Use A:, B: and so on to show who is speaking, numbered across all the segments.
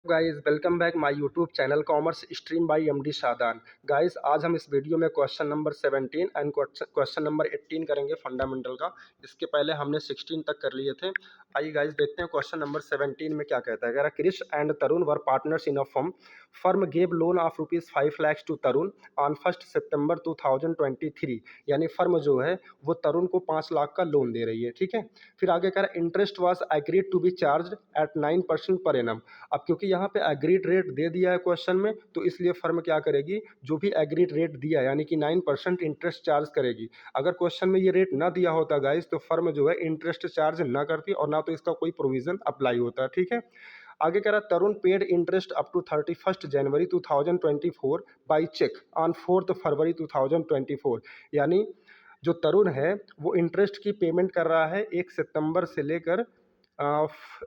A: Guys welcome back my YouTube channel commerce stream by MD Shadan. Guys आज हम इस video में question number 17 and question number 18 करेंगे fundamental का। इसके पहले हमने 16 तक कर लिए थे। आइए गाइस देखते हैं क्वेश्चन नंबर 17 में क्या कहता है। कह रहा Krish and Tarun were partners in a firm gave loan of ₹5 lakh to Tarun on 1 September 2023। यानी फर्म जो है वो तरुण को 5 लाख का लोन दे रही है। ठीक है, फिर आगे कह रहा है interest was agreed to be charge at 9% per annum. अब क्योंकि यहाँ पे एग्रीड रेट दे दिया है क्वेश्चन में, तो इसलिए फर्म क्या करेगी, जो भी एग्रीड रेट दिया यानी कि 9% इंटरेस्ट चार्ज करेगी। अगर क्वेश्चन में ये रेट ना दिया होता गाइस, तो फर्म जो है इंटरेस्ट चार्ज ना करती और ना तो इसका कोई प्रोविजन अप्लाई होता। ठीक है, आगे कह रहा Tarun paid interest up to 31 January 2024 by cheque on 4 February 2024। यानी जो तरुण है वो इंटरेस्ट की पेमेंट कर रहा है 1 सितंबर से लेकर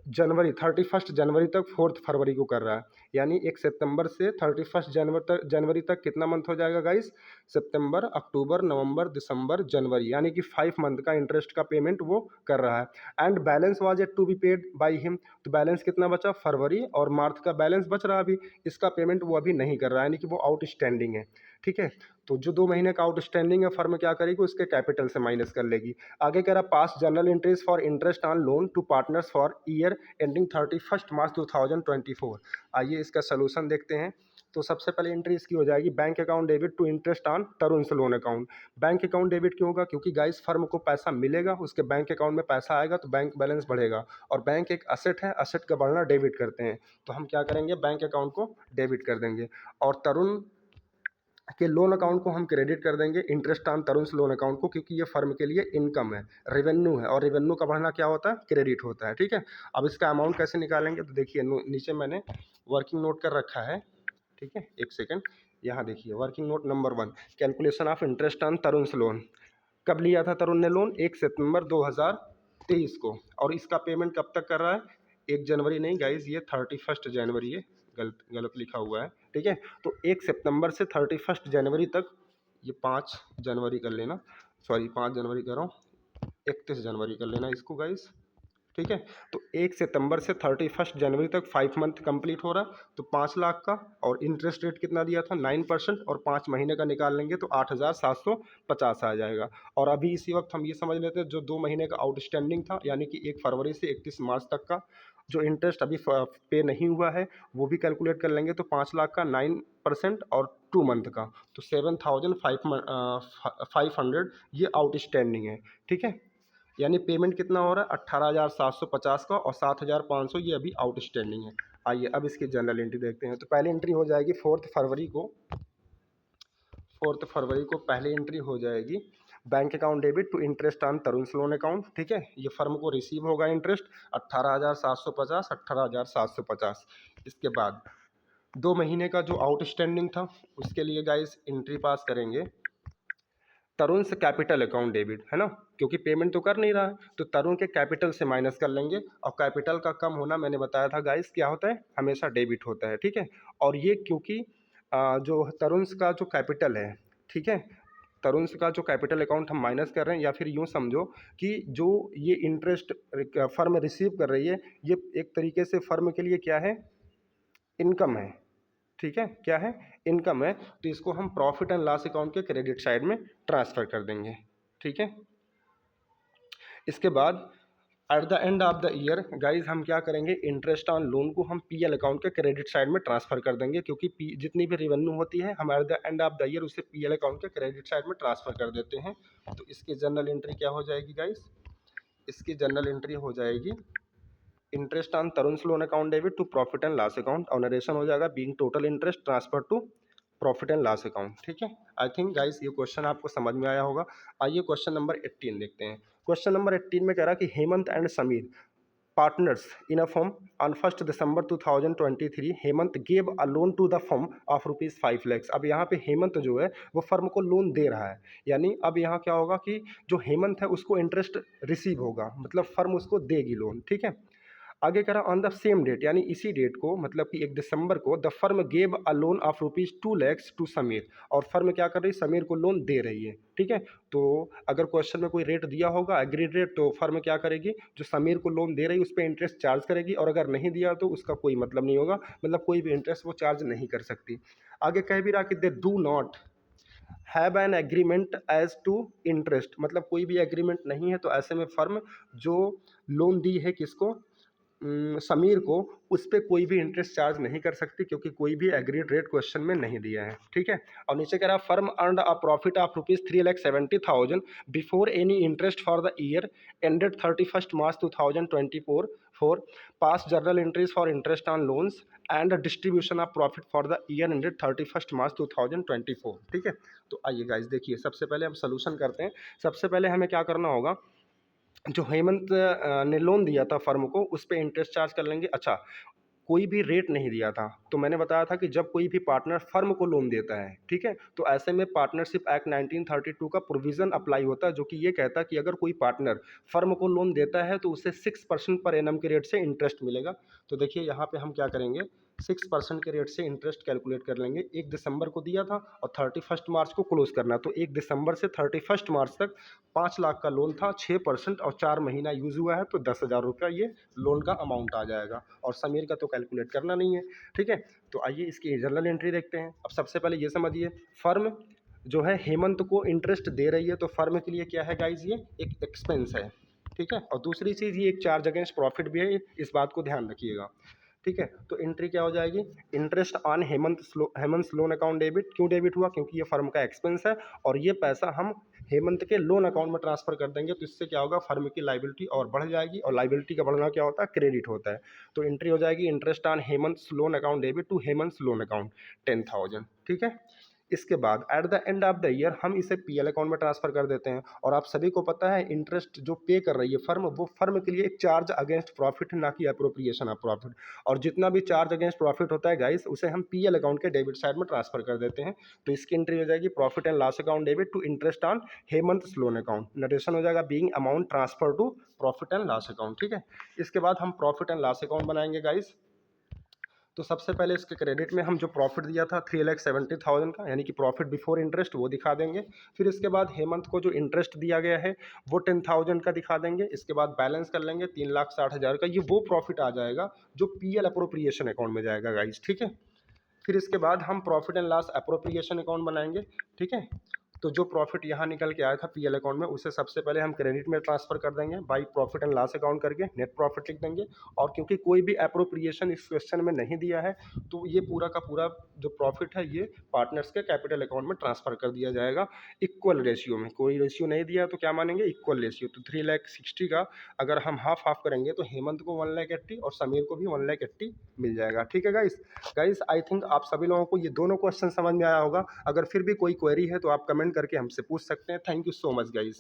A: जनवरी 31 जनवरी तक 4 फरवरी को कर रहा है। यानी 1 सितंबर से 31 जनवरी तक कितना मंथ हो जाएगा गाइस, सितंबर, अक्टूबर, नवंबर, दिसंबर, जनवरी, यानी कि 5 मंथ का इंटरेस्ट का पेमेंट वो कर रहा है। And balance was at to be paid by him. तो बैलेंस कितना बचा, फरवरी और मार्च का बैलेंस बच रहा अभी, इसका पेमेंट वो अभी नहीं कर रहा है, यानी कि वो आउटस्टैंडिंग है। ठीक है, तो जो 2 महीने का आउटस्टैंडिंग है फर्म क्या करेगी, उसके कैपिटल से माइनस कर लेगी। आगे कह रहा pass journal entries for interest on loan to partners for year ending 31 March 2024। आइए इसका सोल्यूशन देखते हैं। तो सबसे पहले एंट्री इसकी हो जाएगी bank account debit to interest on Tarun loan account. Bank account debit क्यों होगा, क्योंकि गाइस फर्म को पैसा मिलेगा, उसके बैंक अकाउंट में पैसा आएगा तो बैंक बैलेंस बढ़ेगा, और बैंक एक असेट है, असेट का बढ़ना डेबिट करते हैं। तो हम क्या करेंगे, बैंक अकाउंट को डेबिट कर देंगे और तरुण के लोन अकाउंट को हम क्रेडिट कर देंगे, interest on Tarun loan account को, क्योंकि ये फर्म के लिए इनकम है, रेवेन्यू है, और रेवेन्यू का बढ़ना क्या होता है, क्रेडिट होता है। ठीक है, अब इसका अमाउंट कैसे निकालेंगे, तो देखिए नीचे मैंने वर्किंग नोट कर रखा है। ठीक है, एक सेकेंड, यहाँ देखिए working note number 1, calculation of interest on Tarun loan. कब लिया था तरुण ने लोन, 1 सितंबर 2023 को, और इसका पेमेंट कब तक कर रहा है, 1 जनवरी नहीं गाइज, ये 31 जनवरी है, गलत गलत लिखा हुआ है। ठीक है, तो 1 सितंबर से 31 जनवरी तक, ये 5 जनवरी कर लेना, सॉरी 5 जनवरी कर रहा हूँ, 31 जनवरी कर लेना इसको गाइज। ठीक है, तो 1 सितंबर से 31 जनवरी तक 5 मंथ कंप्लीट हो रहा, तो 5 लाख का, और इंटरेस्ट रेट कितना दिया था, 9%, और 5 महीने का निकाल लेंगे तो 8,750 आ जाएगा। और अभी इसी वक्त हम ये समझ लेते हैं जो 2 महीने का आउटस्टैंडिंग था, यानी कि 1 फरवरी से 31 मार्च तक का जो इंटरेस्ट अभी पे नहीं हुआ है, वो भी कैलकुलेट कर लेंगे। तो 5 लाख का 9% और 2 मंथ का, तो 7,500 ये आउटस्टैंडिंग है। ठीक है, यानी पेमेंट कितना हो रहा है, 18,750 का, और 7,500 ये अभी आउटस्टैंडिंग है। आइए अब इसकी जनरल एंट्री देखते हैं। तो पहली एंट्री हो जाएगी 4 फरवरी को पहली एंट्री हो जाएगी, bank account debit to interest on Tarun loan account. ठीक है, ये फर्म को रिसीव होगा इंटरेस्ट 18,750। इसके बाद 2 महीने का जो आउटस्टैंडिंग था, उसके लिए गाइस एंट्री पास करेंगे तरुण से कैपिटल अकाउंट डेबिट, है ना, क्योंकि पेमेंट तो कर नहीं रहा है, तो तरुण के कैपिटल से माइनस कर लेंगे, और कैपिटल का कम होना मैंने बताया था गाइस क्या होता है, हमेशा डेबिट होता है। ठीक है, और ये क्योंकि जो तरुण का जो कैपिटल है, ठीक है, तरुण का जो कैपिटल अकाउंट हम माइनस कर रहे हैं, या फिर यूँ समझो कि जो ये इंटरेस्ट फर्म रिसीव कर रही है, ये एक तरीके से फर्म के लिए क्या है, इनकम है। ठीक है, क्या है, इनकम है, तो इसको हम प्रॉफिट एंड लॉस अकाउंट के क्रेडिट साइड में ट्रांसफर कर देंगे। ठीक है, इसके बाद at the end of the year guys हम क्या करेंगे, इंटरेस्ट ऑन लोन को हम पीएल अकाउंट के क्रेडिट साइड में ट्रांसफर कर देंगे, क्योंकि जितनी भी रेवेन्यू होती है हम eight the end of the year उसे पीएल अकाउंट के क्रेडिट साइड में ट्रांसफर कर देते हैं। तो इसकी जनरल एंट्री क्या हो जाएगी गाइज, इसकी जनरल एंट्री हो जाएगी interest on Tarun loan account debit to profit and loss account, और नरेशन हो जाएगा being total interest transfer to profit and loss account. ठीक है, आई थिंक गाइस ये क्वेश्चन आपको समझ में आया होगा। आइए क्वेश्चन नंबर 18 देखते हैं। क्वेश्चन नंबर 18 में कह रहा है कि Hemant and Samir partners in a firm on 1 December 2023 Hemant gave a loan to the firm of ₹5 lakh. अब यहाँ पे हेमंत जो है वो फर्म को लोन दे रहा है, यानी अब यहाँ क्या होगा कि जो हेमंत है उसको इंटरेस्ट रिसीव होगा, मतलब फर्म उसको देगी लोन। ठीक है, आगे कह रहा ऑन द सेम डेट, यानी इसी डेट को, मतलब कि 1 दिसंबर को, the firm gave a loan of ₹2 lakh to Samir, और फर्म क्या कर रही है, समीर को लोन दे रही है। ठीक है, तो अगर क्वेश्चन में कोई रेट दिया होगा एग्रीड रेट, तो फर्म क्या करेगी, जो समीर को लोन दे रही है उस पर इंटरेस्ट चार्ज करेगी, और अगर नहीं दिया तो उसका कोई मतलब नहीं होगा, मतलब कोई भी इंटरेस्ट वो चार्ज नहीं कर सकती। आगे कह भी रहा कि they do not have an agreement as to interest, मतलब कोई भी एग्रीमेंट नहीं है, तो ऐसे में फर्म जो लोन दी है किसको, समीर को, उस पर कोई भी इंटरेस्ट चार्ज नहीं कर सकती, क्योंकि कोई भी एग्रीड रेट क्वेश्चन में नहीं दिया है। ठीक है, और नीचे कह रहा firm earned a profit of ₹3,70,000 before any interest for the year ended 31 March 2024 for pass journal entries for interest on loans and distribution of profit for the year ended 31 March 2024। ठीक है, तो आइए गाइज देखिए, सबसे पहले हम solution करते हैं। सबसे पहले हमें क्या करना होगा, जो हेमंत ने लोन दिया था फर्म को, उस पे इंटरेस्ट चार्ज कर लेंगे। अच्छा, कोई भी रेट नहीं दिया था, तो मैंने बताया था कि जब कोई भी पार्टनर फर्म को लोन देता है, ठीक है, तो ऐसे में पार्टनरशिप एक्ट 1932 का प्रोविज़न अप्लाई होता है, जो कि ये कहता है कि अगर कोई पार्टनर फर्म को लोन देता है तो उसे 6% पर एनम के रेट से इंटरेस्ट मिलेगा। तो देखिए यहाँ पे हम क्या करेंगे, 6% के रेट से इंटरेस्ट कैलकुलेट कर लेंगे। 1 दिसंबर को दिया था और 31 मार्च को क्लोज करना, तो 1 दिसंबर से 31 मार्च तक 5 लाख का लोन था, 6% और 4 महीना यूज़ हुआ है, तो 10,000 रुपया ये लोन का अमाउंट आ जाएगा, और समीर का तो कैलकुलेट करना नहीं है। ठीक है, तो आइए इसकी जर्नल एंट्री देखते हैं। अब सबसे पहले ये समझिए, फर्म जो है हेमंत को इंटरेस्ट दे रही है, तो फर्म के लिए क्या है गाइज, ये एक एक्सपेंस है। ठीक है, और दूसरी चीज़ ये एक चार्ज अगेंस्ट प्रॉफिट भी है, इस बात को ध्यान रखिएगा। ठीक है, तो एंट्री क्या हो जाएगी, interest on Hemant loan account debit. क्यों डेबिट हुआ, क्योंकि ये फर्म का एक्सपेंस है, और ये पैसा हम हेमंत के लोन अकाउंट में ट्रांसफर कर देंगे, तो इससे क्या होगा, फर्म की लाइबिलिटी और बढ़ जाएगी, और लाइबिलिटी का बढ़ना क्या होता है, क्रेडिट होता है। तो एंट्री हो जाएगी interest on Hemant loan account debit to Hemant loan account 10,000। ठीक है, इसके बाद at the end of the year हम इसे पीएल अकाउंट में ट्रांसफर कर देते हैं। और आप सभी को पता है, इंटरेस्ट जो पे कर रही है फर्म, वो फर्म के लिए एक चार्ज अगेंस्ट प्रॉफिट, ना कि अप्रोप्रिएशन ऑफ प्रॉफिट। और जितना भी चार्ज अगेंस्ट प्रॉफिट होता है गाइस, उसे हम पीएल अकाउंट के डेबिट साइड में ट्रांसफर कर देते हैं। तो इसकी एंट्री हो जाएगी profit and loss account debit to interest on Hemant loan account. Narration हो जाएगा being amount transfer to profit and loss account. ठीक है, इसके बाद हम प्रॉफिट एंड लॉस अकाउंट बनाएंगे गाइस। तो सबसे पहले इसके क्रेडिट में हम जो प्रॉफिट दिया था 3,70,000 का, यानी कि प्रॉफिट बिफोर इंटरेस्ट, वो दिखा देंगे। फिर इसके बाद हेमंत को जो इंटरेस्ट दिया गया है वो 10,000 का दिखा देंगे। इसके बाद बैलेंस कर लेंगे 3,60,000 का, ये वो प्रॉफिट आ जाएगा जो पीएल अप्रोप्रिएशन अकाउंट में जाएगा गाइज। ठीक है, फिर इसके बाद हम profit and loss appropriation account बनाएंगे। ठीक है, तो जो प्रॉफिट यहाँ निकल के आया था पीएल अकाउंट में, उसे सबसे पहले हम क्रेडिट में ट्रांसफर कर देंगे by profit and loss account करके, नेट प्रॉफिट लिख देंगे। और क्योंकि कोई भी अप्रोप्रिएशन इस क्वेश्चन में नहीं दिया है, तो ये पूरा का पूरा जो प्रॉफिट है ये पार्टनर्स के कैपिटल अकाउंट में ट्रांसफर कर दिया जाएगा इक्वल रेशियो में। कोई रेशियो नहीं दिया तो क्या मानेंगे, इक्वल रेशियो। तो 3,60,000 का अगर हम हाफ हाफ करेंगे तो हेमंत को 1,80,000 और समीर को भी 1,80,000 मिल जाएगा। ठीक है गाइस, आई थिंक आप सभी लोगों को ये दोनों क्वेश्चन समझ में आया होगा। अगर फिर भी कोई क्वेरी है तो आप कमेंट करके हमसे पूछ सकते हैं। Thank you so much guys.